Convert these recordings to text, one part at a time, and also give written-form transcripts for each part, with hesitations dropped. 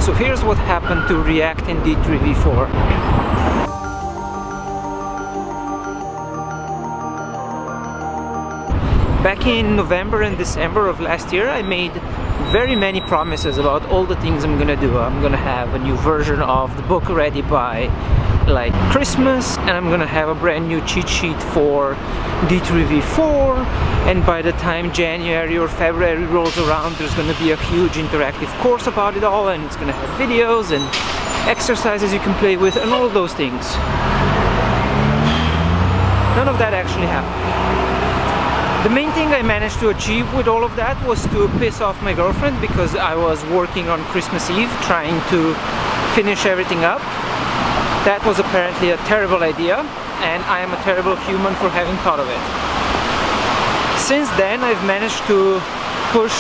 So here's what happened to React in D3v4. Back in November and December of last year, I made very many promises about all the things I'm gonna do. I'm gonna have a new version of the book ready by like Christmas, and I'm gonna have a brand new cheat sheet for D3v4, and by the time January or February rolls around, there's gonna be a huge interactive course about it all, and it's gonna have videos and exercises you can play with and all those things. None of that actually happened. The main thing I managed to achieve with all of that was to piss off my girlfriend, because I was working on Christmas Eve trying to finish everything up. That was apparently a terrible idea, and I am a terrible human for having thought of it. Since then, I've managed to push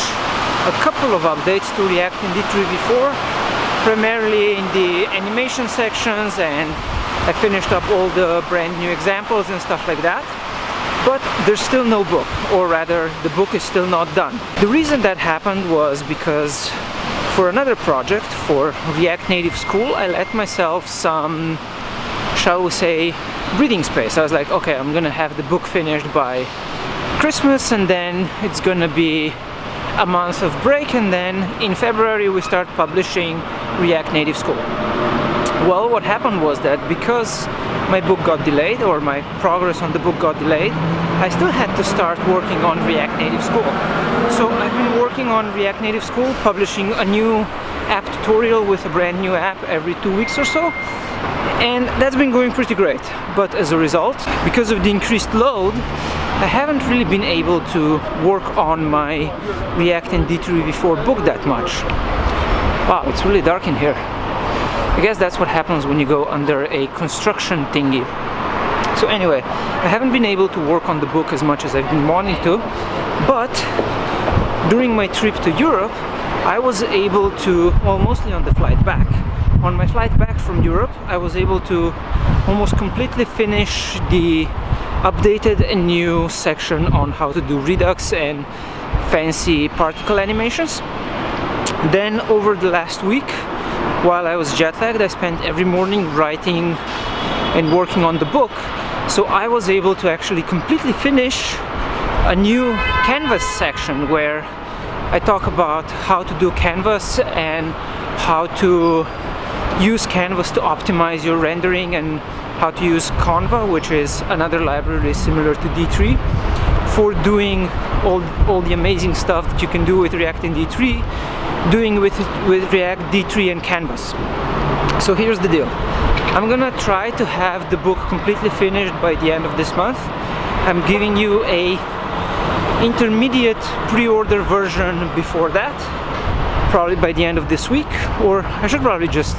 a couple of updates to React in D3v4, primarily in the animation sections, and I finished up all the brand new examples and stuff like that. But there's still no book, or rather, the book is still not done. The reason that happened was because for another project, for React Native School, I let myself some, shall we say, breathing space. I was like, okay, I'm gonna have the book finished by Christmas, and then it's gonna be a month of break, and then in February we start publishing React Native School. Well, what happened was that because my book got delayed, or my progress on the book got delayed, I still had to start working on React Native School. So I've been working on React Native School, publishing a new app tutorial with a brand new app every 2 weeks or so, and that's been going pretty great. But as a result, because of the increased load, I haven't really been able to work on my React and D3v4 book that much. Wow, it's really dark in here. I guess that's what happens when you go under a construction thingy. So anyway, I haven't been able to work on the book as much as I've been wanting to, but during my trip to Europe, I was able to, well, mostly on the flight back. On my flight back from Europe, I was able to almost completely finish the updated and new section on how to do Redux and fancy particle animations. Then over the last week, while I was jet-lagged, I spent every morning writing and working on the book, so I was able to actually completely finish a new Canvas section where I talk about how to do Canvas and how to use Canvas to optimize your rendering, and how to use Conva, which is another library similar to D3, for doing all the amazing stuff that you can do with React in D3, doing with React D3 and Canvas. So here's the deal. I'm gonna try to have the book completely finished by the end of this month. I'm giving you a intermediate pre-order version before that, probably by the end of this week, or I should probably just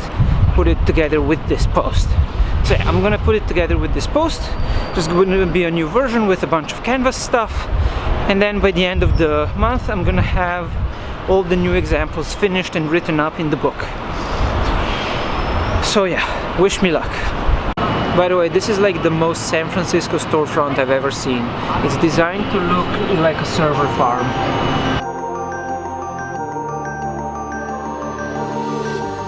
put it together with this post. So yeah, I'm gonna put it together with this post. There's gonna be a new version with a bunch of Canvas stuff, and then by the end of the month I'm gonna have all the new examples finished and written up in the book. So yeah, wish me luck. By the way, this is like the most San Francisco storefront I've ever seen. It's designed to look like a server farm.